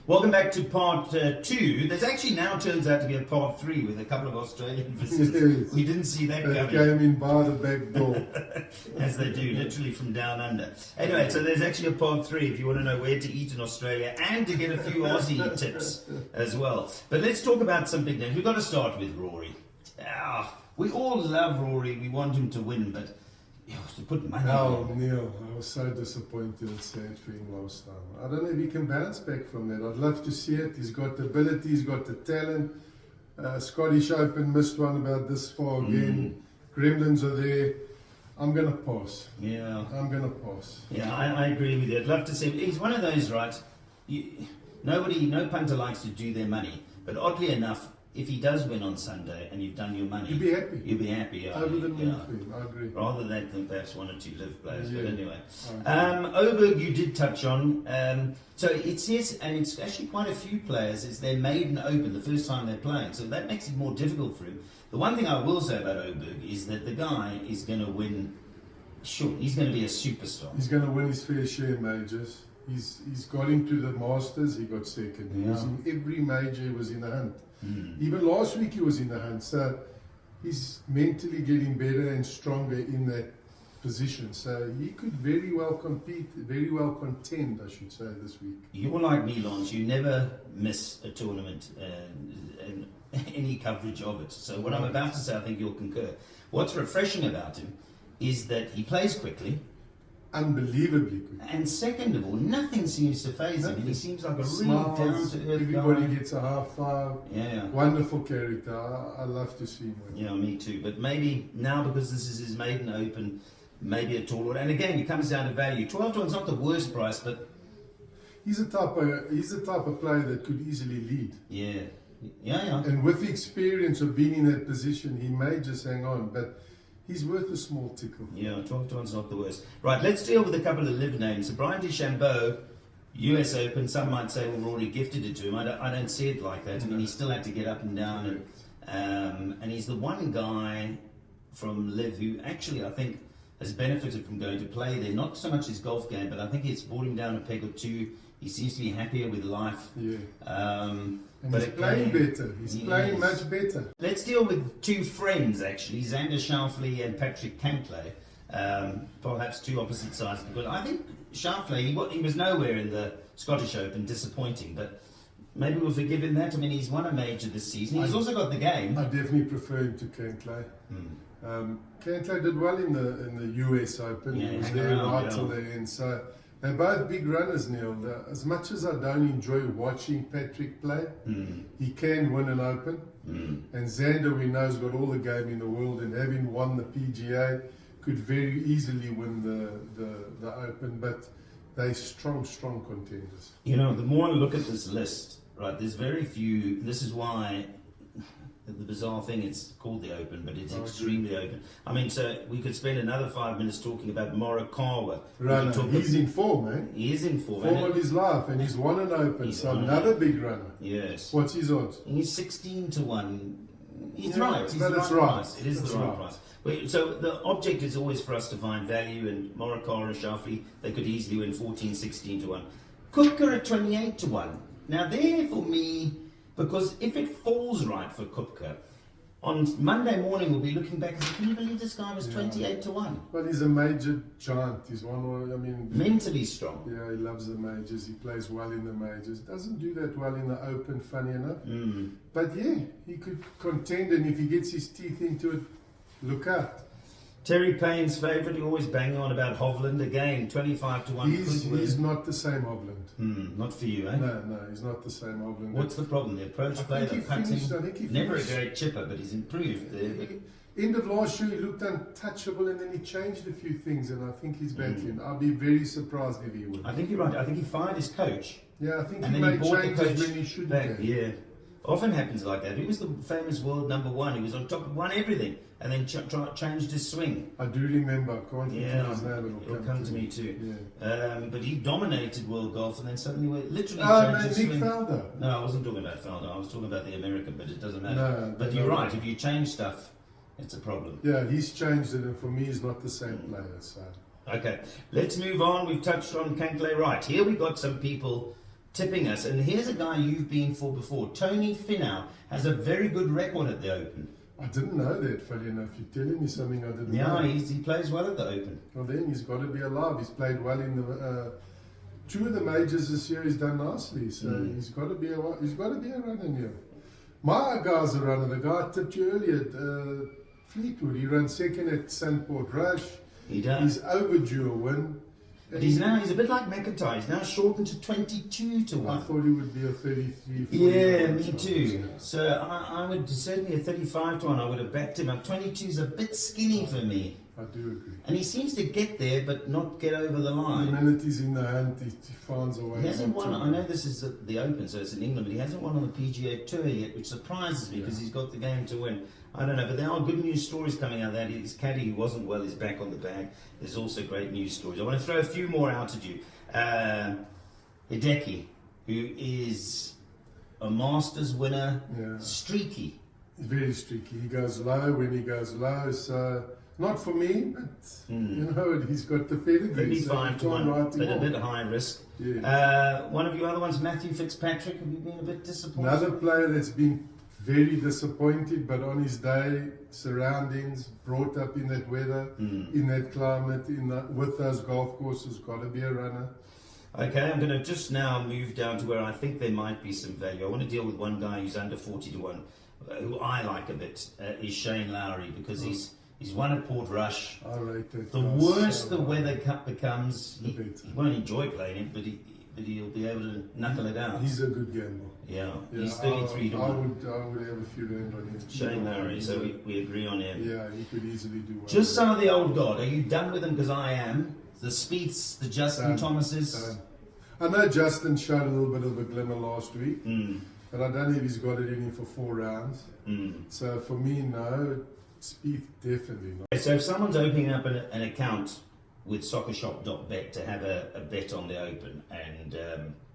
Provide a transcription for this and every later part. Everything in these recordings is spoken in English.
Welcome back to part 2. There's actually now turns out to be a part 3 with a couple of Australian visitors. Yes. We didn't see that They coming. came in by the back door. As they do, literally from down under. Anyway, so there's actually a part 3 if you want to know where to eat in Australia and to get a few Aussie tips as well. But let's talk about some big names. We've got to start with Rory. We all love Rory. We want him to win, but to put money Oh, on. Neil, I was so disappointed and sad for him last time. I don't know if he can bounce back from that. I'd love to see it. He's got the ability, he's got the talent. Scottish Open missed one about this far again. Gremlins are there. I'm going to pass. Yeah. I'm going to pass. Yeah, I agree with you. I'd love to see him. He's one of those, right? No punter likes to do their money. But oddly enough, if he does win on Sunday and you've done your money, You'll be happy. You'll be happy, yeah. Over the moon for him, I agree. Rather than perhaps 1 or 2 live players, Yeah. but anyway. Oberg, you did touch on. So it says, and it's actually quite a few players, it's their maiden open, the first time they're playing. So that makes it more difficult for him. The one thing I will say about Oberg is that the guy is going to win. Sure, he's going to be a superstar. He's going to win his fair share of majors. He's got him to the Masters, he got second. He was in every major, he was in the hunt. Even last week he was in the hunt. So he's mentally getting better and stronger in that position. So he could very well compete, very well contend, I should say, this week. You're like me, Lance. You never miss a tournament and any coverage of it. So what I'm about to say, I think you'll concur. What's refreshing about him is that he plays quickly. Unbelievably quick. And second of all, nothing seems to faze him. And he seems like a really down-to-earth everybody guy. gets a high five. Yeah. Wonderful character. I love to see him win. Yeah, me too. But maybe now, because this is his maiden open, maybe a tall order. And again, it comes down to value. 12 to 1's not the worst price, but He's the type of player that could easily lead. yeah. And with the experience of being in that position, he may just hang on. But he's worth a small tickle. Yeah, 12 to 1's not the worst. Right, let's deal with a couple of live names. So Brian DeChambeau, US Open, some might say, well, Rory gifted it to him. I don't see it like that. I mean, he still had to get up and down. And he's the one guy from live who actually, I think, has benefited from going to play there. Not so much his golf game, but I think it's brought him down a peg or two. He seems to be happier with life. Yeah. But He's playing better. He's playing much better. Let's deal with 2 friends, actually, Xander Schauffele and Patrick Cantlay. Perhaps 2 opposite sides of the good. I think Schauffele, he was nowhere in the Scottish Open, disappointing, but maybe we'll forgive him that. I mean, he's won a major this season. He's also got the game. I definitely prefer him to Cantlay. Cantlay did well in the US Open. Yeah, he was hang there around, right till the end. So they're both big runners, Neil. As much as I don't enjoy watching Patrick play, he can win an Open. And Xander, we know, has got all the game in the world, and having won the PGA, could very easily win the Open. But they're strong contenders. You know, the more I look at this list, right, there's very few. This is why the bizarre thing, it's called the Open, but it's extremely open. I mean, so we could spend another 5 minutes talking about Morikawa. Runner. He's in form, eh? He is in form. Form of his life, and he's won an Open, so another big runner. Yes. What's his odds? He's 16 to 1. He's Yeah, right. He's but the it's right right. price. It is It's the right right. price. So the object is always for us to find value, and Morikawa and Schauffele, they could easily win 14, 16 to 1. Kupka at 28 to 1. Now there for me, because if it falls right for Kupka, on Monday morning we'll be looking back and saying, can you believe this guy was 28 to 1? Well, he's a major giant. He's Mentally strong. Yeah, he loves the majors. He plays well in the majors. Doesn't do that well in the Open, funny enough. But yeah, he could contend, and if he gets his teeth into it, look out. Terry Payne's favourite, he always banging on about Hovland again, 25 to 1. He's not the same Hovland. Not for you, eh? No, he's not the same Hovland. What's the problem? The approach play, the putting. Never a great chipper, but he's improved there. But end of last year, he looked untouchable, and then he changed a few things, and I think he's back in. I'll be very surprised if he wins. I think you're right. I think he fired his coach. Yeah, I think and he then made bought the changes coach when he shouldn't back. have. Yeah. Often happens like that. He was the famous world number 1. He was on top of won everything, and then changed his swing. I do remember. Can't think of his name. It'll come to me too. Yeah. But he dominated world golf, and then suddenly literally changed his Nick swing. Faldo. No, I wasn't talking about Faldo. I was talking about the American, but it doesn't matter. No, but you're right. If you change stuff, it's a problem. Yeah, he's changed it, and for me, he's not the same player. So Okay, let's move on. We've touched on Cantlay. Right, here we got some people tipping us. And here's a guy you've been for before. Tony Finau has a very good record at the Open. I didn't know that, funny enough. You're telling me something I didn't know. Yeah, he plays well at the Open. Well, then he's got to be alive. He's played well in the two of the majors this year. He's done nicely, so he's got to be a runner here. My guy's a runner. The guy I tipped you earlier, Fleetwood. He ran second at Sandport Rush. He does. He's overdue a win. But he's a bit like McIntyre. He's now shortened to 22 to 1. I thought he would be a 33, 40. Yeah, me too. So I would certainly a 35 to 1. I would have backed him up. 22 is a bit skinny for me. I do agree. And he seems to get there, but not get over the line. The minute he's in the hunt, he finds a way. He hasn't won. I know this is the Open, so it's in England, but he hasn't won on the PGA Tour yet, which surprises me because he's got the game to win. I don't know, but there are good news stories coming out of that. His caddy, who wasn't well, is back on the bag. There's also great news stories. I want to throw a few more out at you. Hideki, who is a Masters winner, streaky. He's very streaky. He goes low when he goes low. So not for me, but you know, he's got the pedigree. 35 to 1, but a bit high risk. Yeah. One of your other ones, Matthew Fitzpatrick. Have you been a bit disappointed? Another player that's been very disappointed, but on his day, surroundings, brought up in that weather, in that climate, with those golf courses, got to be a runner. Okay, I'm going to just now move down to where I think there might be some value. I want to deal with one guy who's under 40 to 1, who I like a bit, is Shane Lowry, because he's won at Port Rush. I rate that. The worse the weather becomes, he won't enjoy playing it, but he'll be able to knuckle it out. He's a good gambler. Yeah, he's 33 to 1. I would have a few rand on him. Shane Lowry, so we agree on him. Yeah, he could easily do well. Just some of the old guard. Are you done with them? Because I am. The Spieths, the Justin Thomases. I know Justin showed a little bit of a glimmer last week, but I don't know if he's got it in him for 4 rounds. So for me, no. Spieth, definitely not. So if someone's opening up an account with Soccershop.bet to have a bet on the Open, and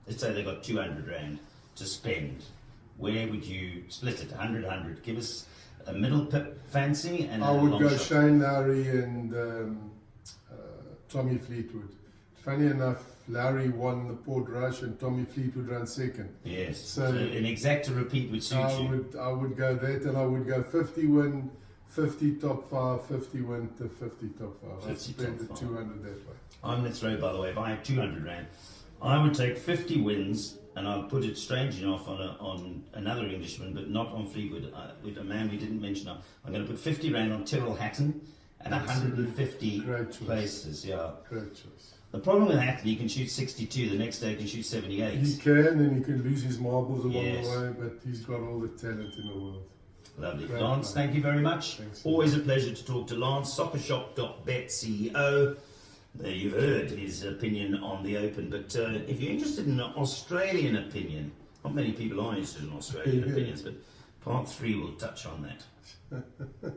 let's say they've got 200 rand to spend, where would you split it? 100. Give us a middle pip fancy and I would long go shot. Shane Lowry and Tommy Fleetwood. Funny enough, Lowry won the Port Rush and Tommy Fleetwood ran second. Yes. So an exact repeat would suit you. I would go that, and I would go 50 win, 50 top 5, 50 win to 50 top 5. I'd spend the 200 that way. I'm going to throw, by the way, if I had 200 rand, I would take 50 wins, and I'll put it strange enough on another Englishman, but not on Fleetwood, with a man we didn't mention. I'm going to put 50 rand on Tyrrell Hatton and 150 places. Yeah. Great choice. The problem with Hatton, he can shoot 62, the next day he can shoot 78. He can, and he can lose his marbles along Yes. the way, but he's got all the talent in the world. Lovely. Great Lance, man. thank you very much. Thanks. Always a pleasure to talk to Lance, Soccershop.bet CEO. There you've heard his opinion on the Open. But if you're interested in an Australian opinion, not many people are interested in Australian opinions, but part 3 will touch on that.